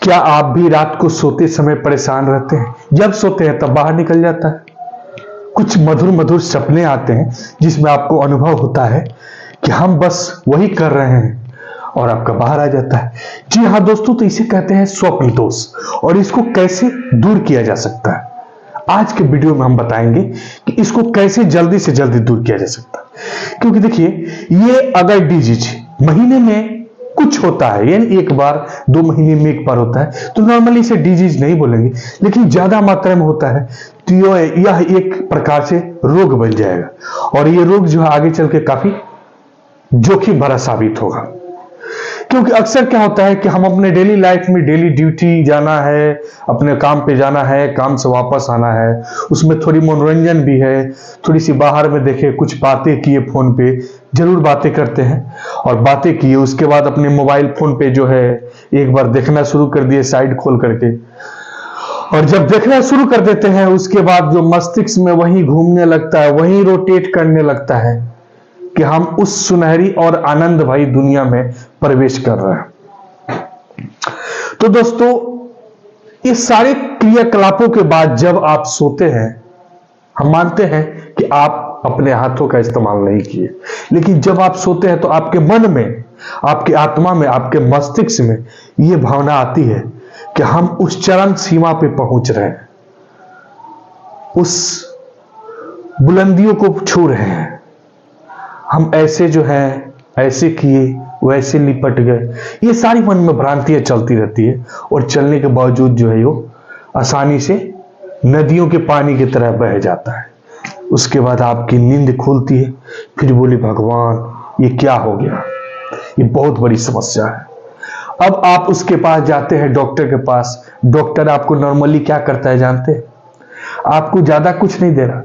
क्या आप भी रात को सोते समय परेशान रहते हैं? जब सोते हैं तब बाहर निकल जाता है। कुछ मधुर मधुर सपने आते हैं जिसमें आपको अनुभव होता है कि हम बस वही कर रहे हैं और आपका बाहर आ जाता है। जी हाँ दोस्तों, तो इसे कहते हैं स्वप्न दोष और इसको कैसे दूर किया जा सकता है। आज के वीडियो में हम बताएंगे कि इसको कैसे जल्दी से जल्दी दूर किया जा सकता है। क्योंकि देखिए, ये अगर डिजीज महीने में कुछ होता है, यानी एक बार 2 महीने में एक बार होता है, तो नॉर्मली इसे डिजीज नहीं बोलेंगे। लेकिन ज्यादा मात्रा में होता है तो यह एक प्रकार से रोग बन जाएगा और ये रोग जो है आगे चल के काफी जोखिम भरा साबित होगा। क्योंकि अक्सर क्या होता है कि हम अपने डेली लाइफ में डेली ड्यूटी जाना है, अपने काम पे जाना है, काम से वापस आना है, उसमें थोड़ी मनोरंजन भी है, थोड़ी सी बाहर में देखे, कुछ बातें किए, फोन पे जरूर बातें करते हैं और बातें किए उसके बाद अपने मोबाइल फोन पे जो है एक बार देखना शुरू कर दिए साइड खोल करके, और जब देखना शुरू कर देते हैं उसके बाद जो मस्तिष्क में वही घूमने लगता है, वही रोटेट करने लगता है कि हम उस सुनहरी और आनंद भरी दुनिया में प्रवेश कर रहे हैं। तो दोस्तों, इस सारे क्रियाकलापों के बाद जब आप सोते हैं, हम मानते हैं कि आप अपने हाथों का इस्तेमाल नहीं किए, लेकिन जब आप सोते हैं तो आपके मन में, आपकी आत्मा में, आपके मस्तिष्क में यह भावना आती है कि हम उस चरम सीमा पे पहुंच रहे हैं, उस बुलंदियों को छू रहे हैं, हम ऐसे जो है ऐसे किए, वैसे लिपट गए। ये सारी मन में भ्रांतियां चलती रहती है और चलने के बावजूद जो है वो आसानी से नदियों के पानी की तरह बह जाता है। उसके बाद आपकी नींद खुलती है, फिर बोले भगवान ये क्या हो गया, ये बहुत बड़ी समस्या है। अब आप उसके पास जाते हैं, डॉक्टर के पास। डॉक्टर आपको नॉर्मली क्या करता है जानते हैं? आपको ज्यादा कुछ नहीं दे रहा,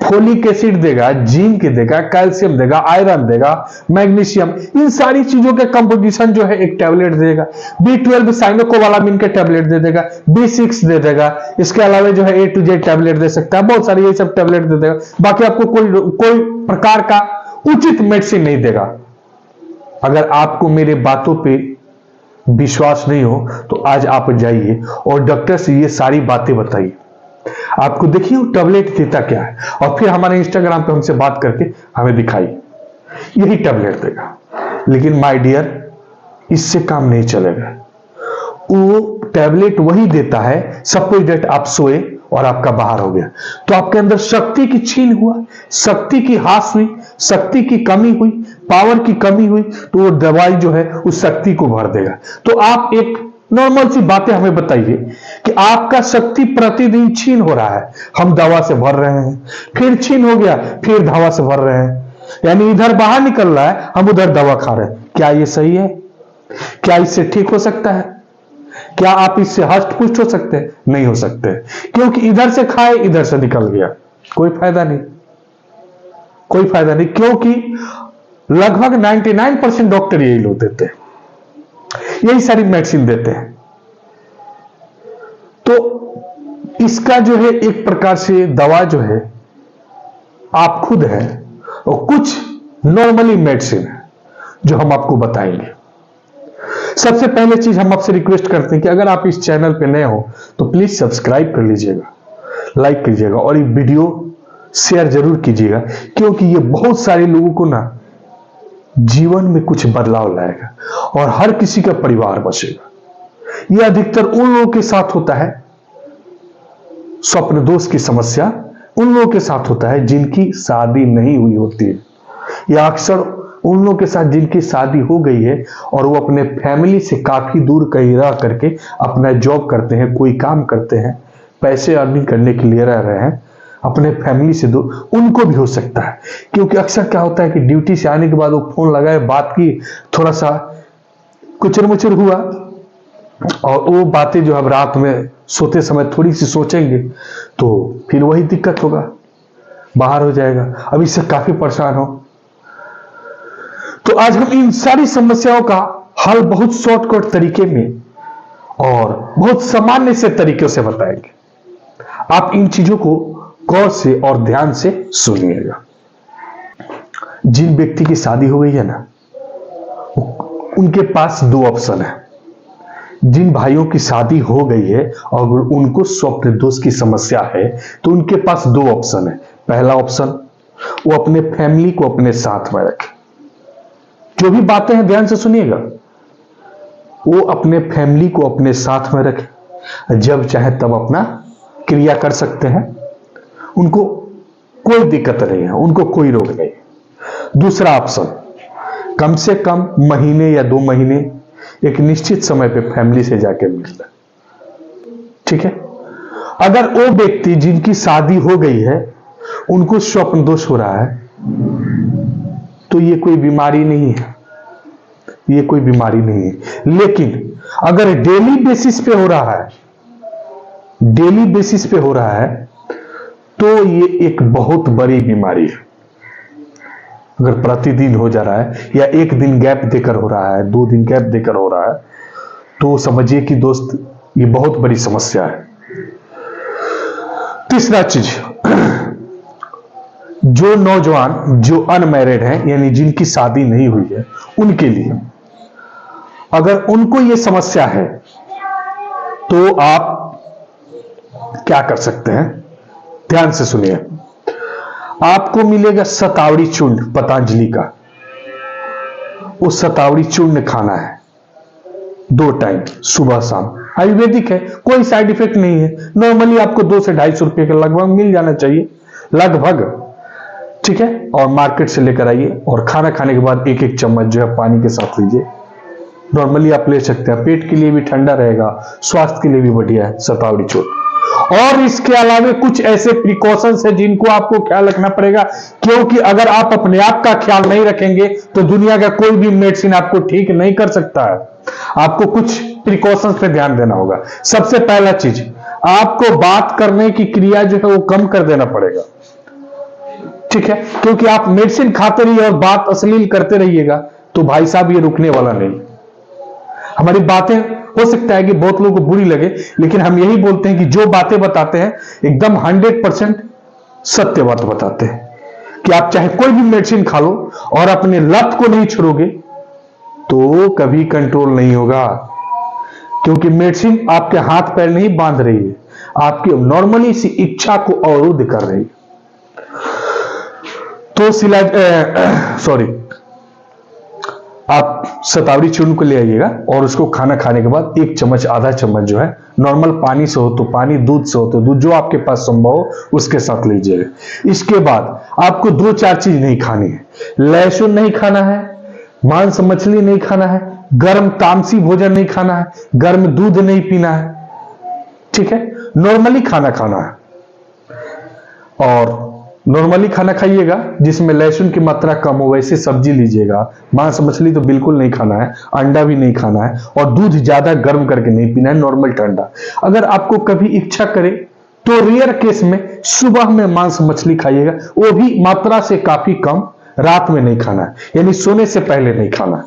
फोलिक एसिड देगा, जिंक देगा, कैल्शियम देगा, आयरन देगा, मैग्नीशियम, इन सारी चीजों के कंपोजिशन जो है एक टैबलेट देगा। B12 साइनोकोबालामिन के टैबलेट दे देगा, B6 दे देगा, इसके अलावा जो है A to Z टैबलेट दे सकता है, बहुत सारी ये सब टैबलेट दे देगा। बाकी आपको कोई प्रकार का उचित मेडिसिन नहीं देगा। अगर आपको मेरे बातों पे विश्वास नहीं हो तो आज आप जाइए और डॉक्टर से ये सारी बातें बताइए, आपको देखिए वो टैबलेट देता क्या है, और फिर हमारे इंस्टाग्राम पे हमसे बात करके हमें दिखाइए, यही टैबलेट देगा। लेकिन माय डियर, इससे काम नहीं चलेगा। वो टैबलेट वही देता है, सपोज दैट आप सोए और आपका बाहर हो गया, तो आपके अंदर शक्ति की छीन हुआ, शक्ति की हास हुई, शक्ति की कमी हुई, पावर की कमी हुई, तो वो दवाई जो है उस शक्ति को भर देगा। तो आप एक नॉर्मल सी बातें हमें बताइए कि आपका शक्ति प्रतिदिन छीन हो रहा है, हम दवा से भर रहे हैं, फिर छीन हो गया, फिर दवा से भर रहे हैं, यानी इधर बाहर निकल रहा है, हम उधर दवा खा रहे हैं। क्या ये सही है? क्या इससे ठीक हो सकता है? क्या आप इससे हष्ट पुष्ट हो सकते हैं? नहीं हो सकते, क्योंकि इधर से खाए इधर से निकल गया, कोई फायदा नहीं, कोई फायदा नहीं। क्योंकि लगभग 99% डॉक्टर यही लोग देते हैं, यही सारी मेडिसिन देते हैं। तो इसका जो है एक प्रकार से दवा जो है आप खुद है, और कुछ नॉर्मली मेडिसिन है जो हम आपको बताएंगे। सबसे पहले चीज हम आपसे रिक्वेस्ट करते हैं कि अगर आप इस चैनल पे नए हो तो प्लीज सब्सक्राइब कर लीजिएगा, लाइक कीजिएगा और ये वीडियो शेयर जरूर कीजिएगा, क्योंकि ये बहुत सारे लोगों को ना जीवन में कुछ बदलाव लाएगा और हर किसी का परिवार बचेगा। यह अधिकतर उन लोगों के साथ होता है, स्वप्न दोष की समस्या उन लोगों के साथ होता है जिनकी शादी नहीं हुई होती है, या अक्सर उन लोगों के साथ जिनकी शादी हो गई है और वो अपने फैमिली से काफी दूर कहीं रह करके अपना जॉब करते हैं, कोई काम करते हैं, पैसे अर्निंग करने के लिए रह रहे हैं, अपने फैमिली से दूर। उनको भी हो सकता है, क्योंकि अक्सर क्या होता है कि ड्यूटी से आने के बाद वो फोन लगाए, बात की, थोड़ा सा कुचर मुचर हुआ, और वो बातें जो अब रात में सोते समय थोड़ी सी सोचेंगे तो फिर वही दिक्कत होगा, बाहर हो जाएगा। अब इससे काफी परेशान हो। तो आज हम इन सारी समस्याओं का हल बहुत शॉर्टकट तरीके में और बहुत सामान्य से तरीकों से बताएंगे। आप इन चीजों को गौर से और ध्यान से सुनिएगा। जिन व्यक्ति की शादी हो गई है ना, उनके पास 2 ऑप्शन है। जिन भाइयों की शादी हो गई है और उनको स्वप्न दोष की समस्या है, तो उनके पास दो ऑप्शन है। पहला ऑप्शन, वो अपने फैमिली को अपने साथ में रखे। जो भी बातें हैं ध्यान से सुनिएगा, वो अपने फैमिली को अपने साथ में रखे, जब चाहे तब अपना क्रिया कर सकते हैं, उनको कोई दिक्कत नहीं है, उनको कोई रोग नहीं। दूसरा ऑप्शन, कम से कम महीने या 2 महीने एक निश्चित समय पे फैमिली से जाके मिलना। ठीक है। अगर वो व्यक्ति जिनकी शादी हो गई है उनको स्वप्न दोष हो रहा है, तो ये कोई बीमारी नहीं है, ये कोई बीमारी नहीं है। लेकिन अगर डेली बेसिस पे हो रहा है, डेली बेसिस पे हो रहा है, तो ये एक बहुत बड़ी बीमारी है। अगर प्रतिदिन हो जा रहा है या एक दिन गैप देकर हो रहा है, 2 दिन गैप देकर हो रहा है, तो समझिए कि दोस्त ये बहुत बड़ी समस्या है। तीसरा चीज, जो नौजवान जो अनमैरिड हैं, यानी जिनकी शादी नहीं हुई है, उनके लिए अगर उनको ये समस्या है, तो आप क्या कर सकते हैं, ध्यान से सुनिए। आपको मिलेगा शतावरी चूर्ण पतंजलि का। वो शतावरी चूर्ण खाना है 2 टाइम, सुबह शाम। आयुर्वेदिक है, कोई साइड इफेक्ट नहीं है। नॉर्मली आपको 2 से 250 रुपए के लगभग मिल जाना चाहिए, लगभग। ठीक है। और मार्केट से लेकर आइए और खाना खाने के बाद 1-1 चम्मच जो है पानी के साथ लीजिए। नॉर्मली आप ले सकते हैं, पेट के लिए भी ठंडा रहेगा, स्वास्थ्य के लिए भी बढ़िया है शतावरी चूर्ण। और इसके अलावा कुछ ऐसे प्रिकॉशंस है जिनको आपको ख्याल रखना पड़ेगा, क्योंकि अगर आप अपने आप का ख्याल नहीं रखेंगे तो दुनिया का कोई भी मेडिसिन आपको ठीक नहीं कर सकता है। आपको कुछ प्रिकॉशंस पे ध्यान देना होगा। सबसे पहला चीज, आपको बात करने की क्रिया जो है वो कम कर देना पड़ेगा। ठीक है। क्योंकि आप मेडिसिन खाते रहिए और बात अश्लील करते रहिएगा तो भाई साहब ये रुकने वाला नहीं। हमारी बातें हो सकता है कि बहुत लोगों को बुरी लगे, लेकिन हम यही बोलते हैं कि जो बातें बताते हैं एकदम 100% सत्य बात बताते हैं। कि आप चाहे कोई भी मेडिसिन खा लो और अपने लत को नहीं छोड़ोगे तो कभी कंट्रोल नहीं होगा, क्योंकि मेडिसिन आपके हाथ पैर नहीं बांध रही है, आपकी नॉर्मली सी इच्छा को अवरुद्ध कर रही है। तो आप शतावरी चूर्ण को ले आइएगा और उसको खाना खाने के बाद 1 चम्मच, आधा चम्मच जो है नॉर्मल पानी से हो तो पानी, दूध से हो तो दूध, जो आपके पास संभव हो उसके साथ लीजिएगा। इसके बाद आपको 2-4 चीज नहीं खानी है। लहसुन नहीं खाना है, मांस मछली नहीं खाना है, गर्म तामसी भोजन नहीं खाना है, गर्म दूध नहीं पीना है। ठीक है। नॉर्मली खाना खाना है और नॉर्मली खाना खाइएगा जिसमें लहसुन की मात्रा कम हो, वैसे सब्जी लीजिएगा। मांस मछली तो बिल्कुल नहीं खाना है, अंडा भी नहीं खाना है और दूध ज्यादा गर्म करके नहीं पीना है, नॉर्मल ठंडा। अगर आपको कभी इच्छा करे तो रेयर केस में सुबह में मांस मछली खाइएगा, वो भी मात्रा से काफी कम। रात में नहीं खाना है, यानी सोने से पहले नहीं खाना है।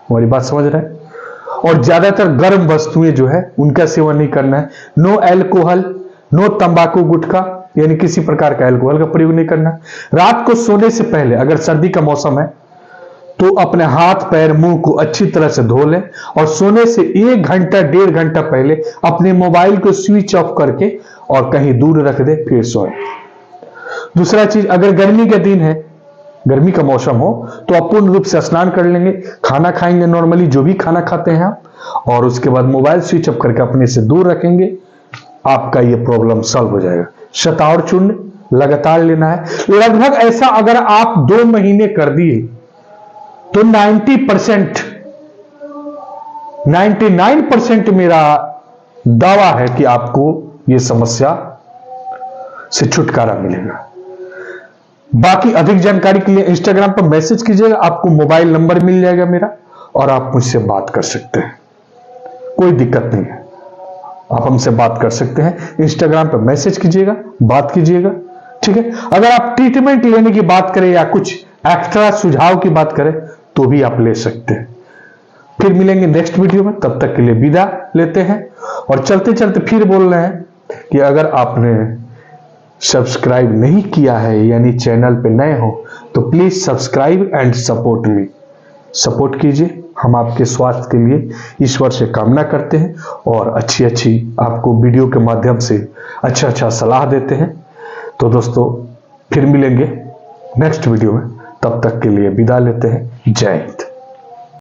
हमारी बात समझ रहे हैं। और ज्यादातर गर्म वस्तुएं जो है उनका सेवन नहीं करना है। नो एल्कोहल, नो तंबाकू गुटखा, यानी किसी प्रकार का अल्कोहल का प्रयोग नहीं करना। रात को सोने से पहले, अगर सर्दी का मौसम है तो अपने हाथ पैर मुंह को अच्छी तरह से धो लें और सोने से 1 घंटा 1.5 घंटा पहले अपने मोबाइल को स्विच ऑफ करके और कहीं दूर रख दे, फिर सोएं। दूसरा चीज, अगर गर्मी का दिन है, गर्मी का मौसम हो तो आप पूर्ण रूप से स्नान कर लेंगे, खाना खाएंगे नॉर्मली जो भी खाना खाते हैं आप, और उसके बाद मोबाइल स्विच ऑफ करके अपने से दूर रखेंगे, आपका ये प्रॉब्लम सॉल्व हो जाएगा। शतावरी चूर्ण लगातार लेना है। लगभग ऐसा अगर आप 2 महीने कर दिए तो 90%, 99% मेरा दावा है कि आपको यह समस्या से छुटकारा मिलेगा। बाकी अधिक जानकारी के लिए इंस्टाग्राम पर मैसेज कीजिएगा, आपको मोबाइल नंबर मिल जाएगा मेरा और आप मुझसे बात कर सकते हैं, कोई दिक्कत नहीं है। आप हमसे बात कर सकते हैं, इंस्टाग्राम पर मैसेज कीजिएगा, बात कीजिएगा। ठीक है। अगर आप ट्रीटमेंट लेने की बात करें या कुछ एक्स्ट्रा सुझाव की बात करें तो भी आप ले सकते हैं। फिर मिलेंगे नेक्स्ट वीडियो में, तब तक के लिए विदा लेते हैं। और चलते चलते फिर बोल रहे हैं कि अगर आपने सब्सक्राइब नहीं किया है यानी चैनल पे नए हो तो please subscribe and support me, support कीजिए। हम आपके स्वास्थ्य के लिए ईश्वर से कामना करते हैं और अच्छी अच्छी आपको वीडियो के माध्यम से अच्छा सलाह देते हैं। तो दोस्तों फिर मिलेंगे नेक्स्ट वीडियो में, तब तक के लिए विदा लेते हैं। जय हिंद।